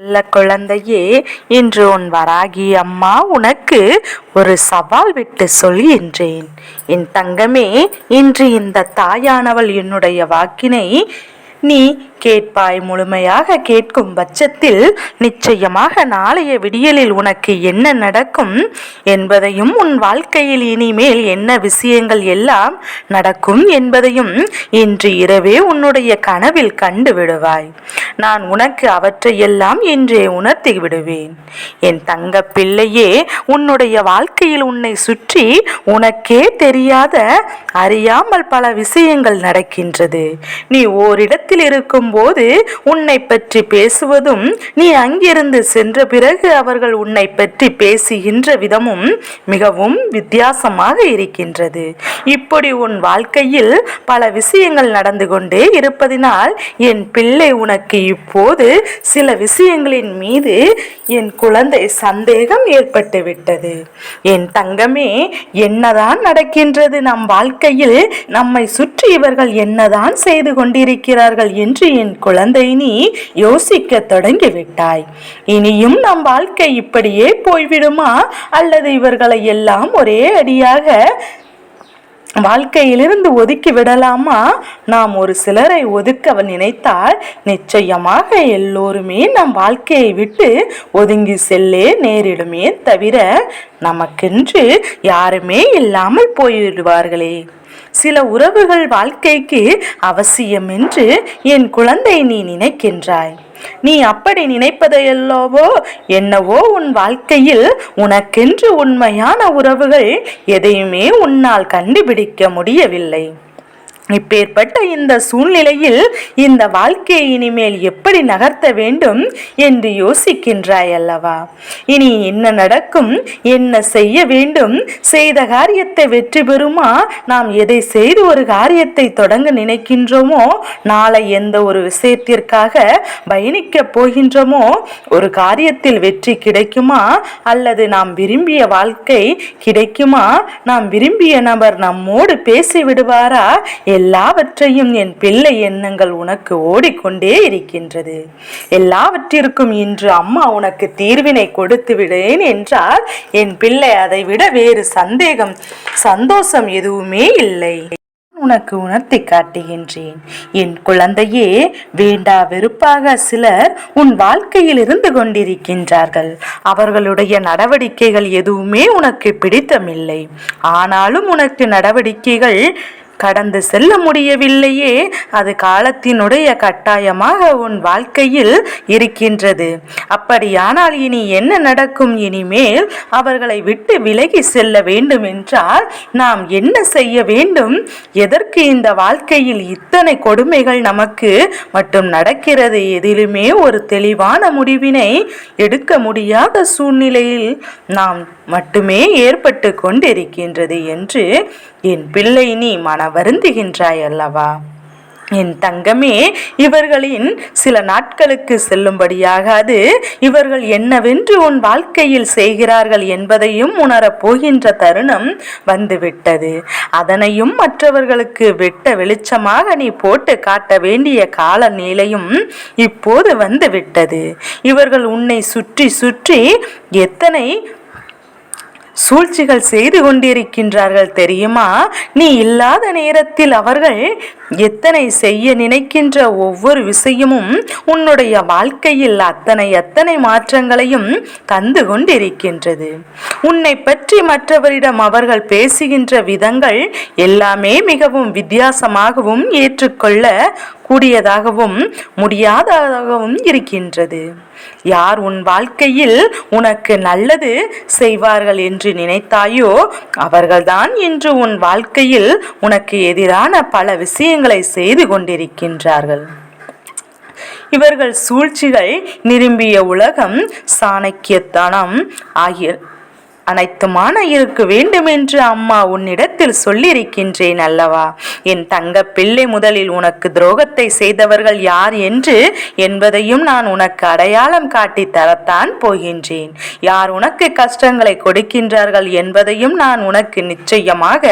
நல்ல குழந்தையே, இன்று உன் வராகி அம்மா உனக்கு ஒரு சவால் விட்டு சொல்கின்றேன். என் தங்கமே, இன்று இந்த தாயானவள் என்னுடைய வாக்கினை நீ கேட்பாய். முழுமையாக கேட்கும் பட்சத்தில் நிச்சயமாக நாளைய விடியலில் உனக்கு என்ன நடக்கும் என்பதையும், உன் வாழ்க்கையில் இனிமேல் என்ன விஷயங்கள் எல்லாம் நடக்கும் என்பதையும் இன்று இரவே உன்னுடைய கனவில் கண்டு விடுவாய். நான் உனக்கு அவற்றையெல்லாம் இன்றே உணர்த்தி விடுவேன். என் தங்க பிள்ளையே, உன்னுடைய வாழ்க்கையில் உன்னை சுற்றி உனக்கே தெரியாத, அறியாமல் பல விஷயங்கள் நடக்கின்றது. நீ ஓரிடத்தில் இருக்கும் போது உன்னை பற்றி பேசுவதும், நீ அங்கிருந்து சென்ற பிறகு அவர்கள் உன்னை பற்றி பேசுகின்ற விதமும் மிகவும் வித்தியாசமாக இருக்கின்றது. இப்படி உன் வாழ்க்கையில் பல விஷயங்கள் நடந்து கொண்டே இருப்பதினால் என் பிள்ளை, உனக்கு இப்போது சில விஷயங்களின் மீது என் குழந்தை சந்தேகம் ஏற்பட்டு விட்டது. என் தங்கமே, என்னதான் நடக்கின்றது நம் வாழ்க்கையில்? நம்மை சுற்றி இவர்கள் என்னதான் செய்து கொண்டிருக்கிறார்கள் என்று என் குழந்தை நீ யோசிக்க தொடங்கிவிட்டாய். இனியும் நம் வாழ்க்கை இப்படியே போய்விடுமா, அல்லது இவர்களை எல்லாம் ஒரே அடியாக வாழ்க்கையிலிருந்து ஒதுக்கி விடலாமா? நாம் ஒரு சிலரை ஒதுக்க நினைத்தால் நிச்சயமாக எல்லோருமே நம் வாழ்க்கையை விட்டு ஒதுங்கி செல்லே நேரிடுமே தவிர நமக்கென்று யாருமே இல்லாமல் போய்விடுவார்களே. சில உறவுகள் வாழ்க்கைக்கு அவசியம் என்று என் குழந்தை நீ நினைக்கின்றாய். நீ அப்படி நினைப்பதையல்லவோ என்னவோ, உன் வாழ்க்கையில் உனக்கென்று உண்மையான உறவுகள் எதையுமே உன்னால் கண்டுபிடிக்க முடியவில்லை. இப்பேற்பட்ட இந்த சூழ்நிலையில் இந்த வாழ்க்கையை இனிமேல் எப்படி நகர்த்த வேண்டும் என்று யோசிக்கின்றாய் அல்லவா? இனி என்ன நடக்கும், என்ன செய்ய வேண்டும்? செய்த காரியத்தை வெற்றி பெறுமா? நாம் எதை செய்து ஒரு காரியத்தை தொடங்க நினைக்கின்றோமோ, நாளை எந்த ஒரு விஷயத்திற்காக பயணிக்க போகின்றோமோ, ஒரு காரியத்தில் வெற்றி கிடைக்குமா, அல்லது நாம் விரும்பிய வாழ்க்கை கிடைக்குமா, நாம் விரும்பிய நபர் நம்மோடு பேசி விடுவாரா? எல்லாவற்றையும் என் பிள்ளை எண்ணங்கள் உனக்கு ஓடிக்கொண்டே இருக்கின்றது. எல்லாவற்றிற்கும் இன்று அம்மா உனக்கு தீர்வினை கொடுத்து விடேன் என்றால் என் பிள்ளை, அதை விட வேறு சந்தோஷம் எதுவுமே இல்லை. உனக்கு உணர்த்தி காட்டுகின்றேன். என் குழந்தையே, வேண்டா வெறுப்பாக சிலர் உன் வாழ்க்கையில் இருந்து கொண்டிருக்கின்றார்கள். அவர்களுடைய நடவடிக்கைகள் எதுவுமே உனக்கு பிடித்தமில்லை. ஆனாலும் உனக்கு நடவடிக்கைகள் கடந்து செல்ல முடியவில்லையே. அது காலத்தினுடைய கட்டாயமாக உன் வாழ்க்கையில் இருக்கின்றது. அப்படியானால் இனி என்ன நடக்கும்? இனிமேல் அவர்களை விட்டு விலகி செல்ல வேண்டும் என்றால் நாம் என்ன செய்ய வேண்டும்? எதற்கு இந்த வாழ்க்கையில் இத்தனை கொடுமைகள் நமக்கு மட்டும் நடக்கிறது? எதிலுமே ஒரு தெளிவான முடிவினை எடுக்க முடியாத சூழ்நிலையில் நாம் மட்டுமே ஏற்பட்டு கொண்டிருக்கின்றது என்று என் பிள்ளை நீ வருந்துகின்றாய் அல்லவா? என் தங்கமே, இவர்களின் சில நாட்களுக்கு செல்லும்படியாகாது. இவர்கள் என்னவென்று உன் வாழ்க்கையில் செய்கிறார்கள் என்பதையும் உணரப் போகின்ற தருணம் வந்துவிட்டது. அதனையும் மற்றவர்களுக்கு வெட்ட வெளிச்சமாக நீ போட்டு காட்ட வேண்டிய கால நிலையும் இப்போது வந்துவிட்டது. இவர்கள் உன்னை சுற்றி சுற்றி எத்தனை சூழ்ச்சிகள் செய்து கொண்டிருக்கின்றார்கள் தெரியுமா? நீ இல்லாத நேரத்தில் அவர்கள் எத்தனை செய்ய நினைக்கின்ற ஒவ்வொரு விஷயமும் உன்னுடைய வாழ்க்கையில் அத்தனை மாற்றங்களையும் தந்து கொண்டிருக்கின்றது. உன்னை பற்றி மற்றவரிடம் அவர்கள் பேசுகின்ற விதங்கள் எல்லாமே மிகவும் வித்தியாசமாகவும் ஏற்றுக்கொள்ள கூடியதாகவும் முடியாததாகவும் இருக்கின்றது. யார் உன் வாழ்க்கையில் உனக்கு நல்லது செய்வார்கள் என்று நினைத்தாயோ, அவர்கள்தான் இன்று உன் வாழ்க்கையில் உனக்கு எதிரான பல விஷயங்களை செய்து கொண்டிருக்கின்றார்கள். இவர்கள் சூழ்ச்சிகள் நிரம்பிய உலகம், சாணக்கியத்தனம் ஆகிய அனைத்துமான இருக்க வேண்டும் என்று அம்மா உன்னிடத்தில் சொல்லியிருக்கின்றேன் அல்லவா? என் தங்க பிள்ளை, முதலில் உனக்கு துரோகத்தை செய்தவர்கள் யார் என்பதையும் நான் உனக்கு அடையாளம் காட்டி தரத்தான் போகின்றேன். யார் உனக்கு கஷ்டங்களை கொடுக்கின்றார்கள் என்பதையும் நான் உனக்கு நிச்சயமாக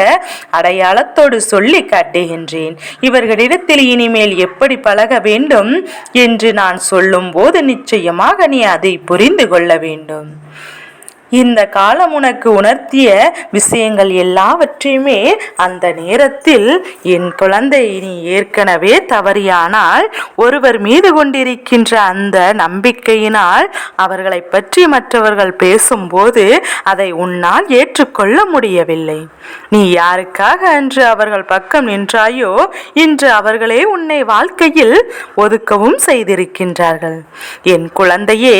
அடையாளத்தோடு சொல்லி காட்டுகின்றேன். இவர்களிடத்தில் இனிமேல் எப்படி பழக வேண்டும் என்று நான் சொல்லும் போது நிச்சயமாக நீ அதை புரிந்து கொள்ள வேண்டும். இந்த காலம் உனக்கு உணர்த்திய விஷயங்கள் எல்லாவற்றையுமே அந்த நேரத்தில் என் குழந்தை, நீ ஏற்கனவே தவறியானால் ஒருவர் மீது கொண்டிருக்கின்ற அந்த நம்பிக்கையினால் அவர்களை பற்றி மற்றவர்கள் பேசும்போது அதை உன்னால் ஏற்றுக்கொள்ள முடியவில்லை. நீ யாருக்காக அன்று அவர்கள் பக்கம் நின்றாயோ இன்று அவர்களே உன்னை வாழ்க்கையில் ஒதுக்கவும் செய்திருக்கின்றார்கள். என் குழந்தையே,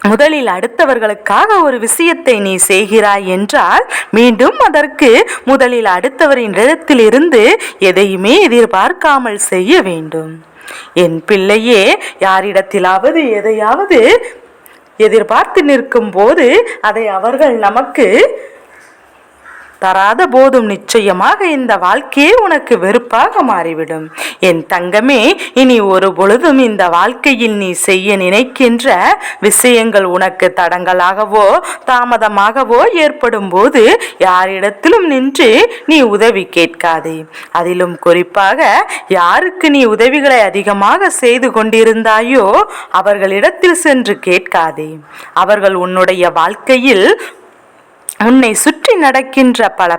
முதலில் அடுத்தவர்களுக்காக ஒரு விஷயத்தை நீ செய்கிறாய் என்றால் மீண்டும் அதற்கு முதலில் அடுத்தவரின் இடத்தில் இருந்து எதையுமே எதிர்பார்க்காமல் செய்ய வேண்டும். என் பிள்ளையே, யாரிடத்திலாவது எதையாவது எதிர்பார்த்து நிற்கும் போது அதை அவர்கள் நமக்கு தராத போதும் நிச்சயமாக இந்த வாழ்க்கையே உனக்கு வெறுப்பாக மாறிவிடும். என் தங்கமே, இனி ஒரு பொழுதும் இந்த வாழ்க்கையில் நீ செய்ய நினைக்கின்ற விஷயங்கள் உனக்கு தடங்களாகவோ தாமதமாகவோ ஏற்படும் போது யாரிடத்திலும் நின்று நீ உதவி கேட்காதே. அதிலும் குறிப்பாக யாருக்கு நீ உதவிகளை அதிகமாக செய்து கொண்டிருந்தாயோ அவர்களிடத்தில் சென்று கேட்காதே. அவர்கள் உன்னுடைய வாழ்க்கையில் உன்னை சுற்றி நடக்கின்ற பல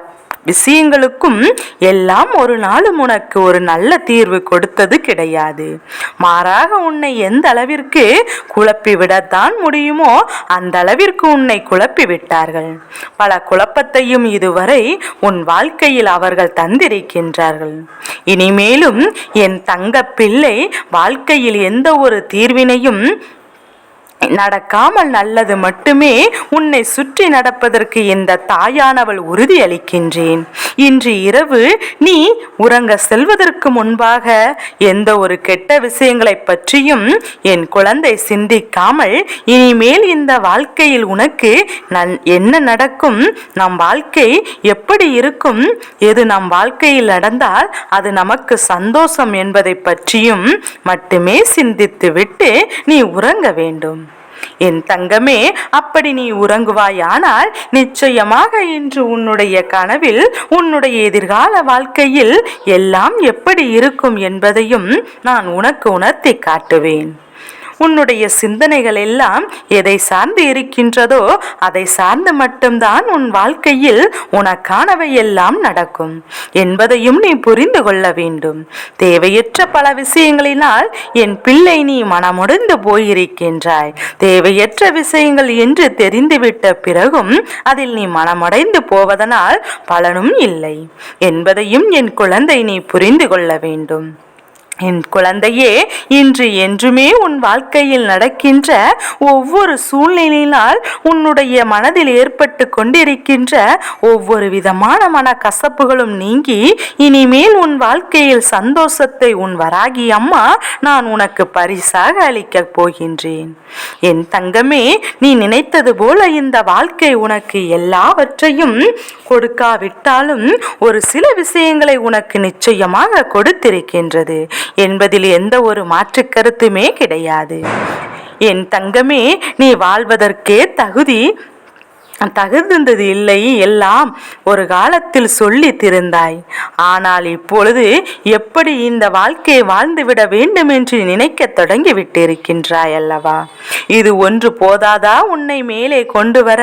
விஷயங்களுக்கும் எல்லாம் ஒரு நாளும் உனக்கு ஒரு நல்ல தீர்வு கொடுத்தது கிடையாது. மாறாக உன்னை எந்த அளவிற்கு குழப்பி விடத்தான் முடியுமோ அந்த அளவிற்கு உன்னை குழப்பி விட்டார்கள். பல குழப்பத்தையும் இதுவரை உன் வாழ்க்கையில் அவர்கள் தந்திருக்கின்றார்கள். இனிமேலும் என் தங்க பிள்ளை, வாழ்க்கையில் எந்த ஒரு தீர்வினையும் நடக்காமல் நல்லது மட்டுமே உன்னை சுற்றி நடப்பதற்கு இந்த தாயானவள் உறுதி அளிக்கின்றேன். இன்று இரவு நீ உறங்க செல்வதற்கு முன்பாக எந்த ஒரு கெட்ட விஷயங்களை பற்றியும் என் குழந்தை சிந்திக்காமல் இனிமேல் இந்த வாழ்க்கையில் உனக்கு என்ன நடக்கும், நம் வாழ்க்கை எப்படி இருக்கும், எது நம் வாழ்க்கையில் நடந்தால் அது நமக்கு சந்தோஷம் என்பதை பற்றியும் மட்டுமே சிந்தித்து விட்டு நீ உறங்க வேண்டும். என் தங்கமே, அப்படி நீ உறங்குவாயானால் நிச்சயமாக இன்று உன்னுடைய கனவில் உன்னுடைய எதிர்கால வாழ்க்கையில் எல்லாம் எப்படி இருக்கும் என்பதையும் நான் உனக்கு உணர்த்தி காட்டுவேன். உன்னுடைய சிந்தனைகள் எல்லாம் எதை சார்ந்து இருக்கின்றதோ அதை சார்ந்து மட்டும்தான் உன் வாழ்க்கையில் உனக்கானவை எல்லாம் நடக்கும் என்பதையும் நீ புரிந்து கொள்ள வேண்டும். தேவையற்ற பல விஷயங்களினால் என் பிள்ளை நீ மனமுடைந்து போயிருக்கின்றாய். தேவையற்ற விஷயங்கள் என்று தெரிந்துவிட்ட பிறகும் அதில் நீ மனமடைந்து போவதனால் பலனும் இல்லை என்பதையும் என் குழந்தை நீ புரிந்து கொள்ள வேண்டும். என் குழந்தையே, இன்று என்றுமே உன் வாழ்க்கையில் நடக்கின்ற ஒவ்வொரு சூழ்நிலையினால் உன்னுடைய மனதில் ஏற்பட்டு கொண்டிருக்கின்ற ஒவ்வொரு விதமான மனக்கசப்புகளும் நீங்கி இனிமேல் உன் வாழ்க்கையில் சந்தோஷத்தை உன் வராகி அம்மா நான் உனக்கு பரிசாக அளிக்கப் போகின்றேன். என் தங்கமே, நீ நினைத்தது போல இந்த வாழ்க்கை உனக்கு எல்லாவற்றையும் கொடுக்காவிட்டாலும் ஒரு சில விஷயங்களை உனக்கு நிச்சயமாக கொடுத்திருக்கின்றது என்பதில் எந்த ஒரு மாற்று கருத்துமே கிடையாது. என் தங்கமே, நீ வாழ்வதற்கே தகுந்தது இல்லை எல்லாம் ஒரு காலத்தில் சொல்லி திருந்தாய். ஆனால் இப்பொழுது எப்படி இந்த வாழ்க்கையை வாழ்ந்துவிட வேண்டும் என்று நினைக்க தொடங்கி விட்டிருக்கின்றாய் அல்லவா? இது ஒன்று போதாதா உன்னை மேலே கொண்டு வர?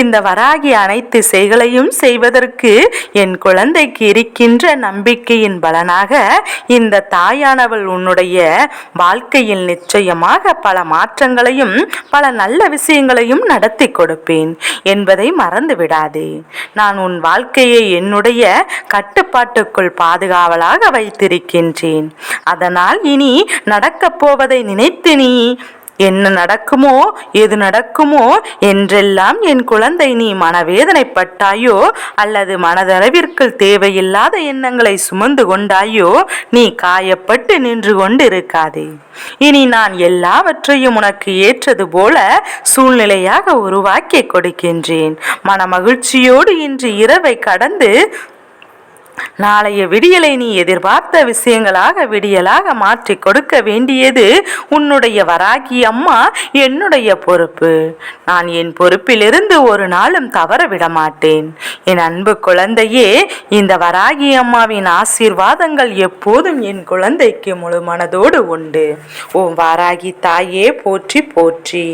இந்த வராகி அனைத்து செயல்களையும் செய்வதற்கு என் குழந்தைக்கு இருக்கின்ற நம்பிக்கையின் பலனாக இந்த தாயானவள் உன்னுடைய வாழ்க்கையில் நிச்சயமாக பல மாற்றங்களையும் பல நல்ல விஷயங்களையும் நடத்தி கொடுப்பேன் என்பதை மறந்து விடாதே. நான் உன் வாழ்க்கையை என்னுடைய கட்டுப்பாட்டுக்குள் பாதுகாவலாக வைத்திருக்கின்றேன். அதனால் இனி நடக்கப் போவதை நினைத்து நீ என்ன நடக்குமோ எது நடக்குமோ என்றெல்லாம் என் குழந்தை நீ மனவேதனைப்பட்டாயோ அல்லது மனதளவிற்கு தேவையில்லாத எண்ணங்களை சுமந்து கொண்டாயோ நீ காயப்பட்டு நின்று கொண்டிருக்காதே. இனி நான் எல்லாவற்றையும் உனக்கு ஏற்றது போல சூழ்நிலையாக உருவாக்கி கொடுக்கின்றேன். மன மகிழ்ச்சியோடு இன்று இரவை கடந்து நாளைய விடியலை நீ எதிர்பார்த்த விஷயங்களாக விடியலாக மாற்றி கொடுக்க வேண்டியது உன்னுடைய வராகி அம்மா என்னுடைய பொறுப்பு. நான் என் பொறுப்பிலிருந்து ஒரு நாளும் தவற விட மாட்டேன். என் அன்பு குழந்தையே, இந்த வராகி அம்மாவின் ஆசீர்வாதங்கள் எப்போதும் என் குழந்தைக்கு முழு மனதோடு உண்டு. ஓ வராகி தாயே போற்றி போற்றி.